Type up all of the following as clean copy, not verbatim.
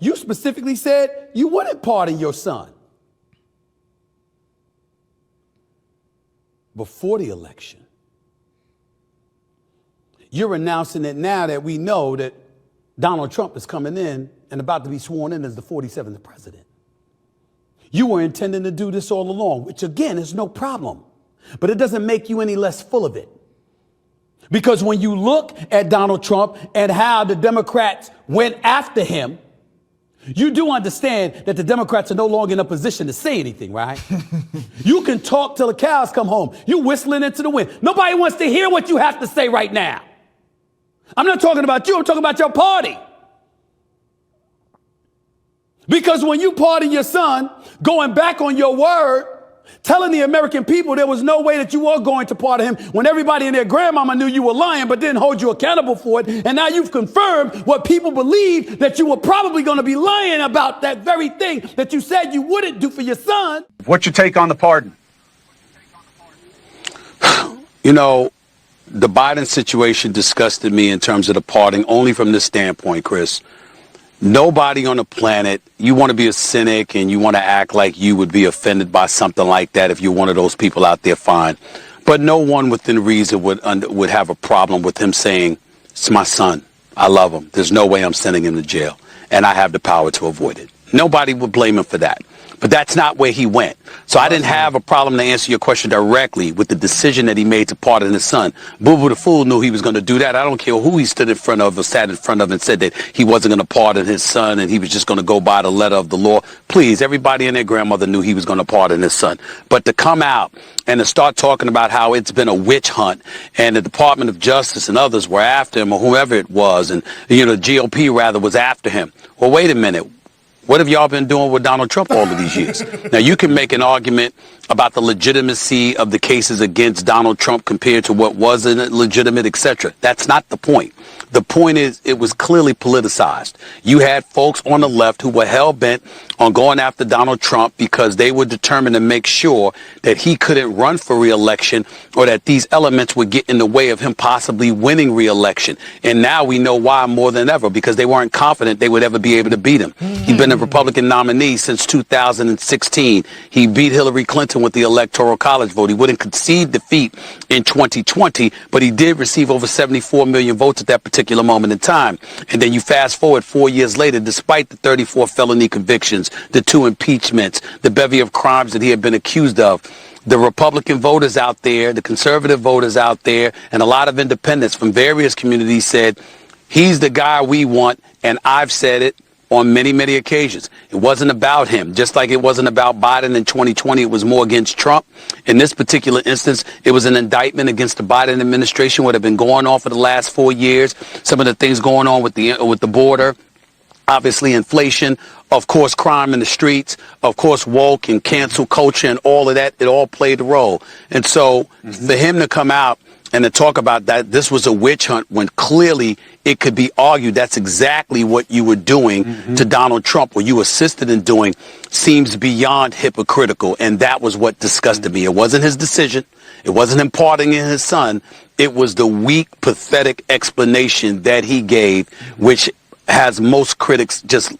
you specifically said you wouldn't pardon your son. Before the election. You're announcing it now that we know that Donald Trump is coming in and about to be sworn in as the 47th president. You were intending to do this all along, which again is no problem, but it doesn't make you any less full of it. Because when you look at Donald Trump and how the Democrats went after him, you do understand that the Democrats are no longer in a position to say anything, right? You can talk till the cows come home. You're whistling into the wind. Nobody wants to hear what you have to say right now. I'm not talking about you. I'm talking about your party. Because when you pardon your son, going back on your word, telling the American people there was no way that you were going to pardon him when everybody and their grandmama knew you were lying but didn't hold you accountable for it. And now you've confirmed what people believed, that you were probably going to be lying about that very thing that you said you wouldn't do for your son. What's your take on the pardon? You know, the Biden situation disgusted me in terms of the pardon only from this standpoint, Chris. Nobody on the planet, you want to be a cynic and you want to act like you would be offended by something like that if you're one of those people out there, fine. But no one within reason would have a problem with him saying, it's my son. I love him. There's no way I'm sending him to jail. And I have the power to avoid it. Nobody would blame him for that. But that's not where he went. So I didn't have a problem to answer your question directly with the decision that he made to pardon his son. Boo Boo the Fool knew he was going to do that. I don't care who he stood in front of or sat in front of and said that he wasn't going to pardon his son and he was just going to go by the letter of the law. Please, everybody and their grandmother knew he was going to pardon his son. But to come out and to start talking about how it's been a witch hunt and the Department of Justice and others were after him or whoever it was, and the GOP rather was after him. Well, wait a minute. What have y'all been doing with Donald Trump all of these years? Now, you can make an argument about the legitimacy of the cases against Donald Trump compared to what wasn't legitimate, etc. That's not the point. The point is it was clearly politicized. You had folks on the left who were hell-bent on going after Donald Trump because they were determined to make sure that he couldn't run for re-election or that these elements would get in the way of him possibly winning re-election. And now we know why more than ever, because they weren't confident they would ever be able to beat him. He'd been a Republican nominee since 2016. He beat Hillary Clinton with the Electoral College vote. He wouldn't concede defeat in 2020, but he did receive over 74 million votes at that particular moment in time. And then you fast forward 4 years later, despite the 34 felony convictions, the 2 impeachments, the bevy of crimes that he had been accused of, the Republican voters out there, the conservative voters out there, and a lot of independents from various communities said, he's the guy we want, and I've said it on many, many occasions. It wasn't about him. Just like it wasn't about Biden in 2020, it was more against Trump. In this particular instance, it was an indictment against the Biden administration, what had been going on for the last 4 years. Some of the things going on with the border, obviously inflation, of course, crime in the streets, of course, woke and cancel culture and all of that, it all played a role. And so for him to come out and to talk about that this was a witch hunt when clearly it could be argued that's exactly what you were doing to Donald Trump, or you assisted in doing, seems beyond hypocritical. And that was what disgusted me. It wasn't his decision. It wasn't him pardoning his son. It was the weak, pathetic explanation that he gave, which has most critics just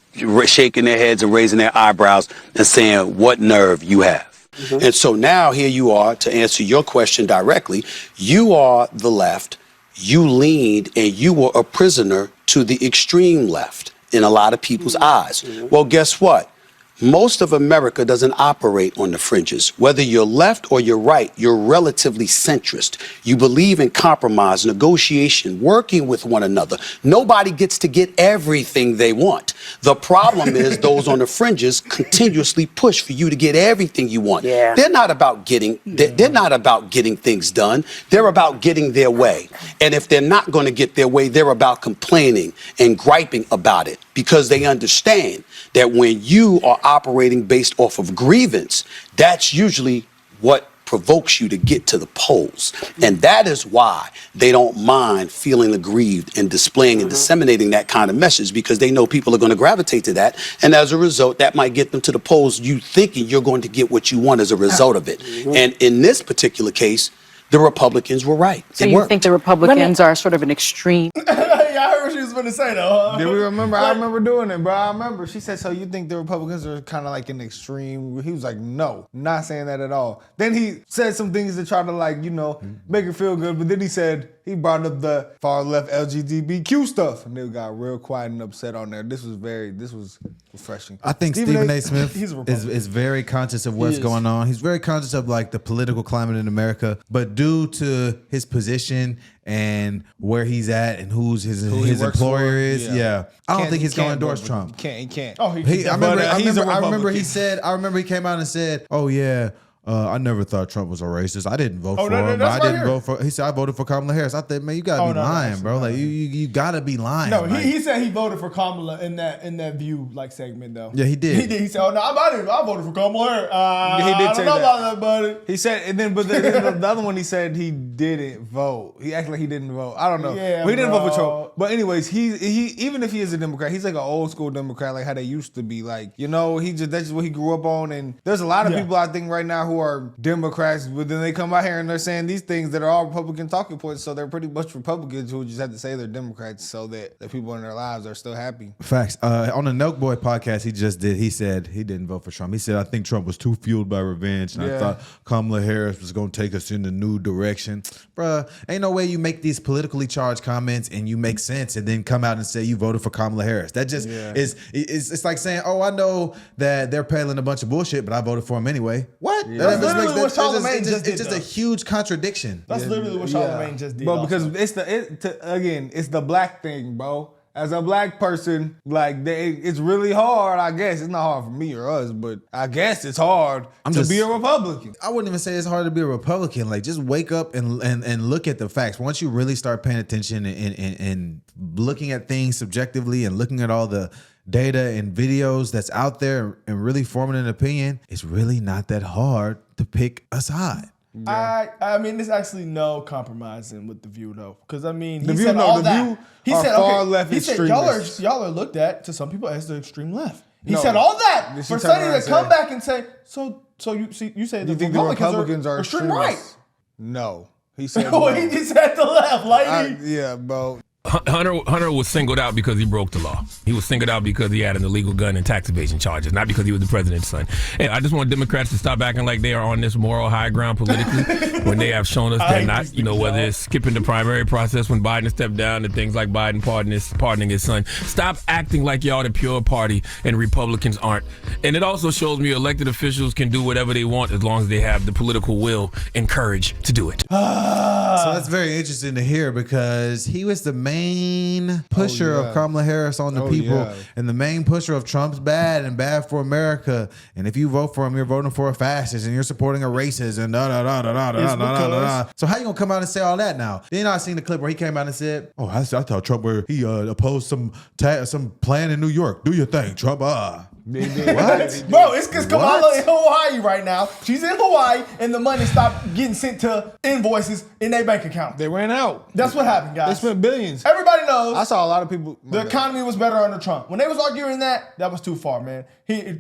shaking their heads and raising their eyebrows and saying, what nerve you have. And so now here you are, to answer your question directly, you are the left, you leaned and you were a prisoner to the extreme left in a lot of people's eyes. Well, guess what? Most of America doesn't operate on the fringes. Whether you're left or you're right, you're relatively centrist. You believe in compromise, negotiation, working with one another. Nobody gets to get everything they want. The problem is those on the fringes continuously push for you to get everything you want. Yeah. They're not about getting things done. They're about getting their way. And if they're not going to get their way, they're about complaining and griping about it, because they understand that when you are operating based off of grievance, that's usually what provokes you to get to the polls. And that is why they don't mind feeling aggrieved and displaying and disseminating that kind of message, because they know people are going to gravitate to that. And as a result, that might get them to the polls, you thinking you're going to get what you want as a result of it. And in this particular case, the Republicans were right. So you think the Republicans are sort of an extreme? Yeah, I heard what she was was going to say, though. Did we remember? I remember doing it, bro. I remember. She said, so you think the Republicans are kind of like an extreme? He was like, no, not saying that at all. Then he said some things to try to like, you know, make her feel good. But then he said, he brought up the far left LGBTQ stuff. And they got real quiet and upset on there. This was refreshing. I think Stephen A. Smith he's a is very conscious of what's going on. He's very conscious of like the political climate in America, but due to his position and where he's at and who his employer is, I don't think he's going to endorse Trump. He can't. Oh, I remember he said, I remember he came out and said, oh yeah, I never thought Trump was a racist. I didn't vote for him. I didn't vote for. He said I voted for Kamala Harris. I thought, man, you gotta be lying, bro. Like you gotta be lying. No, like, he said he voted for Kamala in that View like segment though. Yeah, he did. He did. He said, "Oh no, I voted for Kamala Harris." He did I say don't know that. about that, buddy. He said, and then, but the other one, he said he didn't vote. He acted like he didn't vote. I don't know. Yeah, but he didn't vote for bro. Trump. But anyways, he even if he is a Democrat, he's like an old school Democrat, like how they used to be. Like, you know, that's just what he grew up on. And there's a lot of people I think right now who are Democrats, but then they come out here and they're saying these things that are all Republican talking points. So they're pretty much Republicans who just have to say they're Democrats so that the people in their lives are still happy. Facts. On the Noke Boy podcast, he said he didn't vote for Trump. He said, I think Trump was too fueled by revenge, and I thought Kamala Harris was going to take us in a new direction. Bruh, ain't no way you make these politically charged comments and you make sense and then come out and say you voted for Kamala Harris. That just is it's like saying, oh, I know that they're peddling a bunch of bullshit, but I voted for him anyway. What? That's literally what Charlamagne just did, It's just though. a huge contradiction. That's literally what Charlamagne just did. Bro, also. because it's the black thing, bro. As a black person, like it's really hard, I guess. It's not hard for me or us, but I guess it's hard to be a Republican. I wouldn't even say it's hard to be a Republican. Like, just wake up and look at the facts. Once you really start paying attention and looking at things subjectively and looking at all the data and videos that's out there and really forming an opinion, it's really not that hard to pick a side. Yeah. I mean, there's actually no compromising with the View though, because I mean, The he View, said no, all the that. View He are said, far left he said extremists. y'all are looked at to some people as the extreme left. He No. said all that Did she for turn Sonny around to and come say- back and say, so you say You the think the Republicans Republicans are extreme extremists? right? No. He said Well, no. he just said the left, lady. Yeah, bro. Hunter was singled out because he broke the law. He was singled out because he had an illegal gun and tax evasion charges, not because he was the president's son. And I just want Democrats to stop acting like they are on this moral high ground politically when they have shown us they're not. You know, whether it's skipping the primary process when Biden stepped down and things like Biden pardoning his son. Stop acting like y'all the pure party and Republicans aren't. And it also shows me elected officials can do whatever they want as long as they have the political will and courage to do it. So that's very interesting to hear because he was the main pusher of Kamala Harris on the people and the main pusher of Trump's bad and bad for America. And if you vote for him, you're voting for a fascist and you're supporting a racist and da. So how you gonna come out and say all that now? Then I seen the clip where he came out and said, "Oh, I thought Trump he opposed some plan in New York. Do your thing, Trump." What? Bro, it's because Kamala in Hawaii right now. She's in Hawaii, and the money stopped getting sent to invoices in their bank account. They ran out. That's what happened, They guys. spent billions. Everybody knows. I saw a lot of people. The economy was better under Trump. When they was arguing that was too far, man.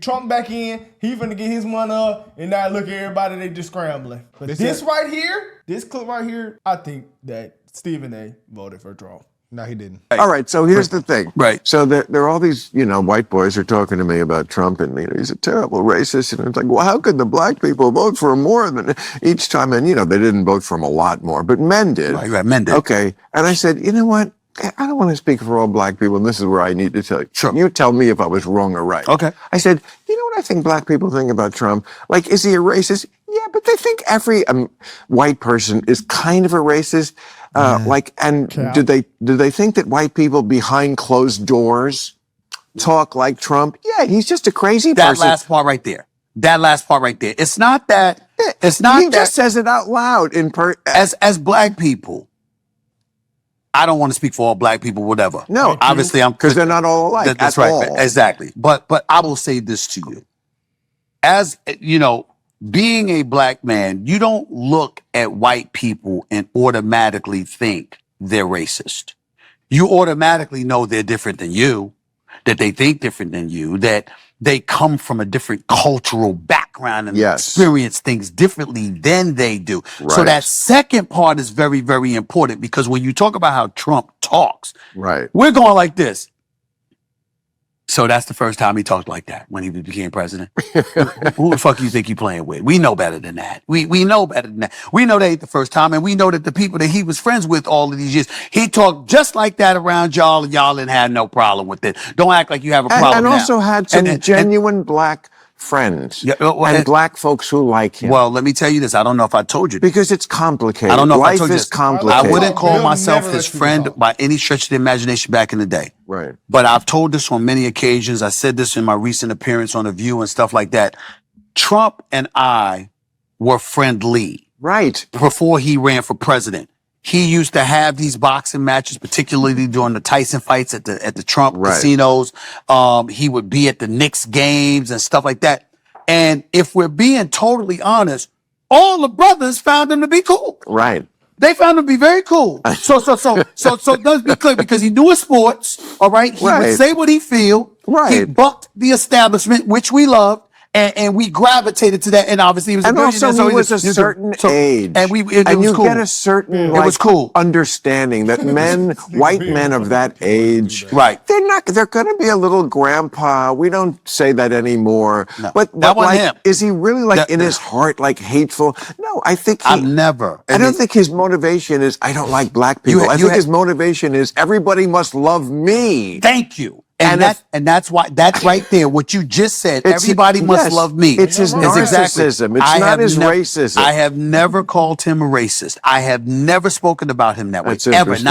Trump back in, he finna get his money up, and now look at everybody, they just scrambling. But this right here, this clip right here, I think that Stephen A. voted for Trump. No, he didn't. All right, so here's the thing. Right. So there are all these, white boys are talking to me about Trump and, he's a terrible racist. And it's like, well, how could the black people vote for him more than each time? And, they didn't vote for him a lot more, but men did. Right, men did. Okay. And I said, you know what? I don't want to speak for all black people, and this is where I need to tell you. Sure. You tell me if I was wrong or right. Okay. I said, you know what I think black people think about Trump? Like, is he a racist? Yeah, but they think every white person is kind of a racist. Do they think that white people behind closed doors talk like Trump? Yeah, he's just a crazy That person. last part right there. It's not that. He just says it out loud As black people, I don't want to speak for all black people, whatever. No, obviously because they're not all alike. That's at right, all. exactly. But I will say this to you, as being a black man, you don't look at white people and automatically think they're racist. You automatically know they're different than you. that they think different than you, that they come from a different cultural background and experience things differently than they do. Right. So that second part is very, very important, because when you talk about how Trump talks, Right. we're going like this. So that's the first time he talked like that, when he became president. Who the fuck you think you playing with? We know better than that. We know better than that. We know that ain't the first time, and we know that the people that he was friends with all of these years, he talked just like that around y'all, and y'all didn't have no problem with it. Don't act like you have a problem And now. also had some genuine black friends and black folks who like him. Well, let me tell you this. I don't know if I told you this. Because it's complicated. I don't know if Life I told you is this. complicated. I wouldn't call Bill myself never his lets people friend talk. by any stretch of the imagination back in the day. Right. But I've told this on many occasions. I said this in my recent appearance on The View and stuff like that. Trump and I were friendly. Right. Before he ran for president. He used to have these boxing matches, particularly during the Tyson fights at the Trump casinos. He would be at the Knicks games and stuff like that. And if we're being totally honest, all the brothers found him to be cool. Right. They found him to be very cool. So let's be clear, because he knew his sports, all right? He would say what he feel. Right. He bucked the establishment, which we loved. And we gravitated to that, and obviously he was a billionaire. Also, he was a certain age, and it was you cool. get a certain It was cool. understanding that white men of that age, right? They're going to be a little grandpa. We don't say that anymore. No, but that wasn't like, him. Is he really in his heart hateful? No, I think I don't think his motivation is I don't like black people. I think his motivation is everybody must love me. Thank you. And that's why, that's right there. What you just said, everybody must love me. It's his narcissism. It's not his racism. I have never called him a racist. I have never spoken about him that way. That's ever. interesting.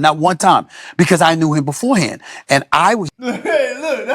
Not one time. Because I knew him beforehand. And I was... Hey, look.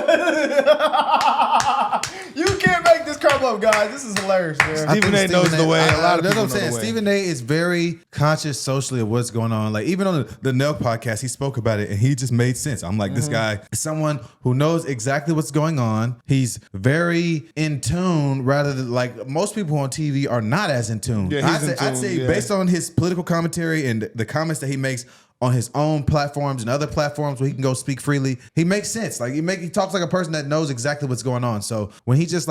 You can't make this come up, guys. This is hilarious, man. Stephen A. knows the way. A lot of that's people what I'm know saying. the way. Stephen A. is very conscious socially of what's going on. Like, even on the Nelk podcast, he spoke about it and he just made sense. I'm like, this guy is someone who knows exactly what's going on. He's very in tune, rather than like most people on TV are not as in tune. Yeah, I'd say based on his political commentary and the comments that he makes on his own platforms and other platforms where he can go speak freely, he makes sense. Like he talks like a person that knows exactly what's going on. So when he just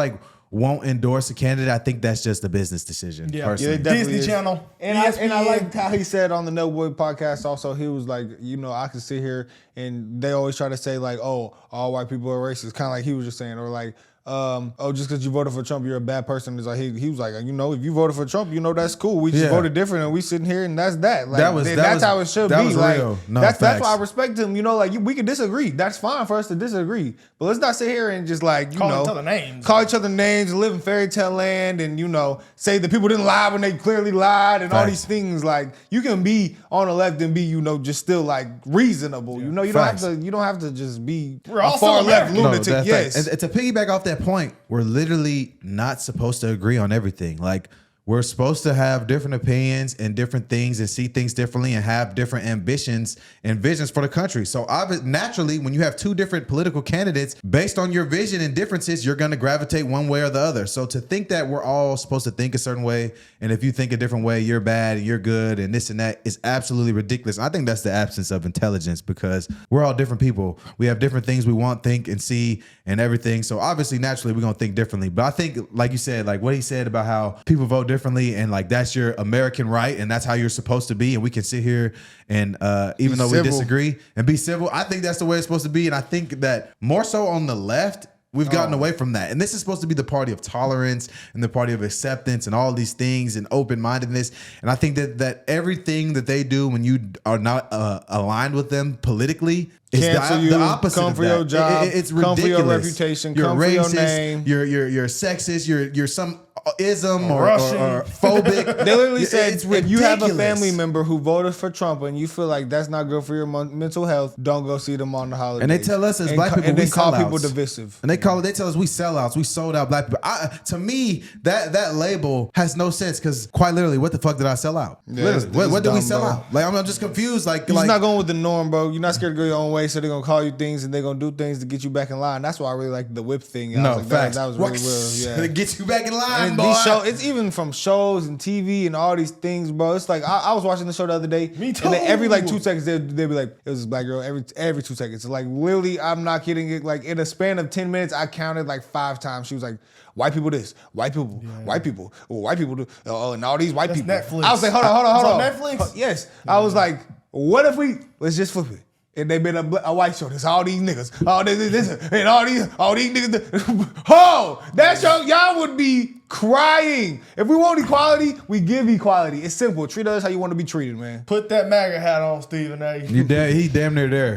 won't endorse a candidate, I think that's just a business decision. Yeah, personally. Disney Channel. And I liked how he said on the No Boy podcast also, he was like, I could sit here and they always try to say like, oh, all white people are racist. Kind of like he was just saying, or like, just because you voted for Trump, you're a bad person. It's like he was like, if you voted for Trump, that's cool. We just voted different, and we sitting here, and that's that. Like that's how it should be. That was like real. No, that's facts. why I respect him. We can disagree. That's fine for us to disagree, but let's not sit here and just call each other names, live in fairy tale land, and say that people didn't lie when they clearly lied, and all these things. Like you can be on the left and be just still reasonable. You don't have to just be a far left lunatic. No, yes, and to piggyback off that point, we're literally not supposed to agree on everything. Like, we're supposed to have different opinions and different things and see things differently and have different ambitions and visions for the country. So naturally, when you have two different political candidates, based on your vision and differences, you're going to gravitate one way or the other. So to think that we're all supposed to think a certain way, and if you think a different way, you're bad and you're good and this and that, is absolutely ridiculous. I think that's the absence of intelligence, because we're all different people. We have different things we want, think, and see and everything. So obviously, naturally, we're going to think differently. But I think, like you said, like what he said about how people vote differently, and that's your American right, and that's how you're supposed to be, and we can sit here and even though we disagree and be civil, I think that's the way it's supposed to be. And I think that more so on the left, we've gotten away from that. And this is supposed to be the party of tolerance and the party of acceptance and all these things and open-mindedness. And I think that everything that they do when you are not aligned with them politically is the opposite come of for that. your job, it's come ridiculous. for your reputation, you're come racist, for your name. You're sexist, you're some ism or Russian. phobic. They literally said, it's if you have a ridiculous. family member who voted for Trump and you feel like that's not good for your mental health, don't go see them on the holidays. And they tell us as black people, and we then call sellouts. people divisive. And they tell us we sellouts, we sold out black people. To me, that label has no sense, because quite literally, what the fuck did I sell out? Yeah, Literally, what did we dumb, sell bro. out? Like, I'm just confused. Like, You're just not going with the norm, bro. You're not scared to go your own way, so they're gonna call you things and they're gonna do things to get you back in line. That's why I really like the whip thing. I no was like, facts. that was really real. Yeah. To get you back in line. And One, boy. these shows, it's even from shows and TV and all these things, bro. It's like I was watching the show the other day. Me too. And then every like 2 seconds, they'd be like, it was this black girl. Every 2 seconds, like literally, I'm not kidding. It like in a span of 10 minutes, I counted like 5 times. She was like, white people this, white people, white people, white people do, and all these white That's people. Netflix. I was like, hold on. It's on Netflix? Yes. I was like, what if let's just flip it. And they made a white show. There's all these niggas, all this, and all these niggas. Oh, that show, y'all would be crying. If we want equality, we give equality. It's simple. Treat us how you want to be treated, man. Put that MAGA hat on, Stephen A. He damn near there.